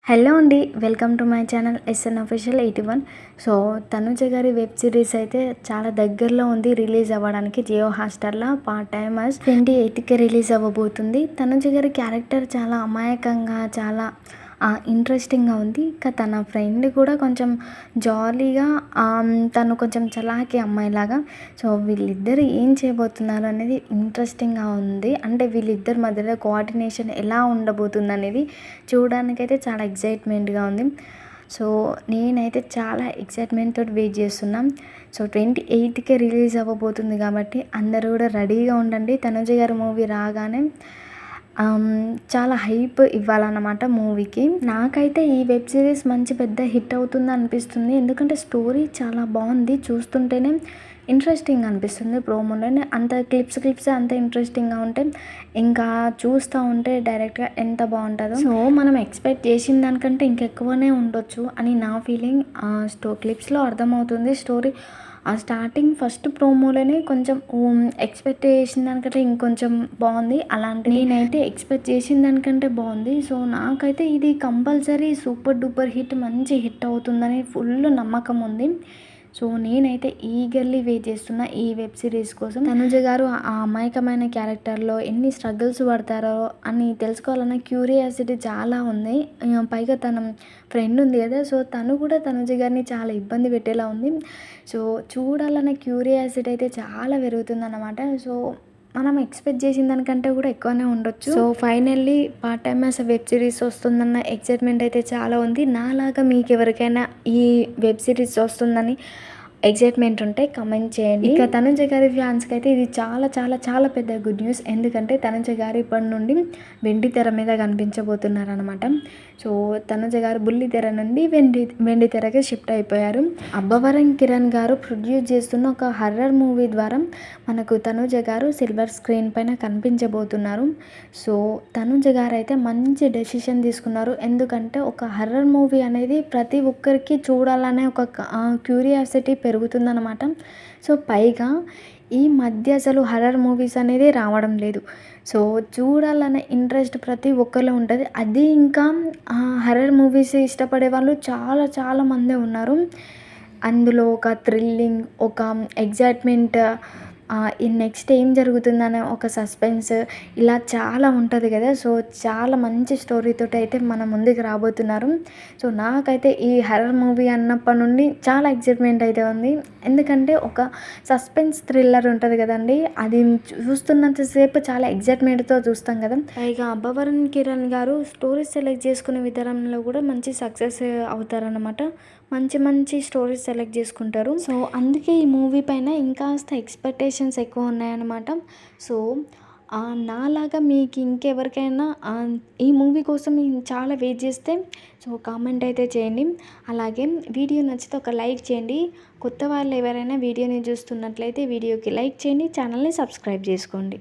Hello అండి, welcome to my channel SN official 81. So Tanuja గారి web series అయితే చాలా దగ్గరలో ఉంది రిలీజ్ అవ్వడానికి. జియో హాట్‌స్టార్‌లో పార్ట్ టైమర్స్ 28కి రిలీజ్ అవ్వబోతుంది. తనుజ గారి క్యారెక్టర్ చాలా అమాయకంగా, చాలా ఇంట్రెస్టింగ్గా ఉంది. ఇంకా తన ఫ్రెండ్ కూడా కొంచెం జాలీగా, తను కొంచెం చలాకీ అమ్మాయిలాగా. సో వీళ్ళిద్దరు ఏం చేయబోతున్నారు అనేది ఇంట్రెస్టింగ్గా ఉంది. అంటే వీళ్ళిద్దరి మధ్యలో కోఆర్డినేషన్ ఎలా ఉండబోతుంది అనేది చూడడానికైతే చాలా ఎక్సైట్మెంట్గా ఉంది. సో నేనైతే చాలా ఎక్సైట్మెంట్ తోటి వెయిట్ చేస్తున్నాం. సో 28కే రిలీజ్ అవ్వబోతుంది కాబట్టి అందరూ కూడా రెడీగా ఉండండి. తనుజ గారి మూవీ రాగానే చాలా హైప్ ఇవ్వాలన్నమాట మూవీకి. నాకైతే ఈ వెబ్ సిరీస్ మంచి పెద్ద హిట్ అవుతుంది అనిపిస్తుంది. ఎందుకంటే స్టోరీ చాలా బాగుంది, చూస్తుంటేనే ఇంట్రెస్టింగ్ అనిపిస్తుంది. ప్రోమోలోనే అంత క్లిప్స్ అంత ఇంట్రెస్టింగ్గా ఉంటే ఇంకా చూస్తూ ఉంటే డైరెక్ట్గా ఎంత బాగుంటుందో. సో మనం ఎక్స్పెక్ట్ చేసిన దానికంటే ఇంకెక్కువనే ఉండొచ్చు అని నా ఫీలింగ్. క్లిప్స్లో అర్థమవుతుంది. స్టోరీ స్టార్టింగ్ ఫస్ట్ ప్రోమోలోనే కొంచెం ఎక్స్పెక్ట్ చేసిన దానికంటే ఇంకొంచెం బాగుంది. అలాంటి నేనైతే ఎక్స్పెక్ట్ చేసిన దానికంటే బాగుంది. సో నాకైతే ఇది కంపల్సరీ సూపర్ డూపర్ హిట్, మంచి హిట్ అవుతుందని ఫుల్ నమ్మకం ఉంది. సో నేనైతే ఈగర్లీ వెయిట్ చేస్తున్నా ఈ వెబ్ సిరీస్ కోసం. తనుజ గారు ఆ అమాయకమైన క్యారెక్టర్లో ఎన్ని స్ట్రగుల్స్ పడతారో అని తెలుసుకోవాలన్న క్యూరియాసిటీ చాలా ఉంది. పైగా తన ఫ్రెండ్ ఉంది కదా, సో తను కూడా తనుజ గారిని చాలా ఇబ్బంది పెట్టేలా ఉంది. సో చూడాలన్న క్యూరియాసిటీ అయితే చాలా పెరుగుతుందన్నమాట. సో మనం ఎక్స్పెక్ట్ చేసిన దానికంటే కూడా ఎక్కువనే ఉండొచ్చు. So finally part timers web series వస్తుందన్న ఎక్సైట్మెంట్ అయితే చాలా ఉంది. నాలాగా మీకు ఎవరికైనా ఈ వెబ్ సిరీస్ వస్తుందని ఎక్సైట్మెంట్ ఉంటే కమెంట్ చేయండి. ఇక తనుజ గారి ఫ్యాన్స్కి అయితే ఇది చాలా చాలా చాలా పెద్ద గుడ్ న్యూస్. ఎందుకంటే తనుజ గారు ఇప్పటి నుండి వెండి తెర మీద కనిపించబోతున్నారు అనమాట. సో తనుజ గారు బుల్లి తెర నుండి వెండి తెరకి షిఫ్ట్ అయిపోయారు. అబ్బవరం కిరణ్ గారు ప్రొడ్యూస్ చేస్తున్న ఒక హర్రర్ మూవీ ద్వారా మనకు తనుజ గారు సిల్వర్ స్క్రీన్ పైన కనిపించబోతున్నారు. సో తనుజ గారు అయితే మంచి డెసిషన్ తీసుకున్నారు. ఎందుకంటే ఒక హర్రర్ మూవీ అనేది ప్రతి ఒక్కరికి చూడాలనే ఒక క్యూరియాసిటీ పెరుగుతుందన్నమాట. సో పైగా ఈ మధ్య అసలు హర్రర్ మూవీస్ అనేది రావడం లేదు. సో చూడాలనే ఇంట్రెస్ట్ ప్రతి ఒక్కరిలో ఉంటుంది. అది ఇంకా హర్రర్ మూవీస్ ఇష్టపడే వాళ్ళు చాలా చాలా మందే ఉన్నారు. అందులో ఒక థ్రిల్లింగ్, ఒక ఎగ్జైట్మెంట్, ఈ నెక్స్ట్ ఏం జరుగుతుందనే ఒక సస్పెన్స్, ఇలా చాలా ఉంటుంది కదా. సో చాలా మంచి స్టోరీతోటి అయితే మన ముందుకు రాబోతున్నారు. సో నాకైతే ఈ హర్రర్ మూవీ అన్నప్పటి నుండి చాలా ఎక్సైట్మెంట్ అయితే ఉంది. ఎందుకంటే ఒక సస్పెన్స్ థ్రిల్లర్ ఉంటుంది కదండి, అది చూస్తున్నంతసేపు చాలా ఎక్సైట్మెంట్తో చూస్తాం కదా. పైగా అబ్బవరం కిరణ్ గారు స్టోరీస్ సెలెక్ట్ చేసుకునే విధానంలో కూడా మంచి సక్సెస్ అవుతారన్నమాట. మంచి మంచి స్టోరీస్ సెలెక్ట్ చేసుకుంటారు. సో అందుకే ఈ మూవీ పైన ఇంకాస్త ఎక్స్పెక్టేషన్స్ ఎక్కువ ఉన్నాయన్నమాట. సో నాలాగా మీకు ఇంకెవరికైనా ఈ మూవీ కోసం చాలా వెయిట్ చేస్తే సో కామెంట్ అయితే చేయండి. అలాగే వీడియో నచ్చితే ఒక లైక్ చేయండి. కొత్త వాళ్ళు ఎవరైనా వీడియోని చూస్తున్నట్లయితే వీడియోకి లైక్ చేయండి, ఛానల్ని సబ్స్క్రైబ్ చేసుకోండి.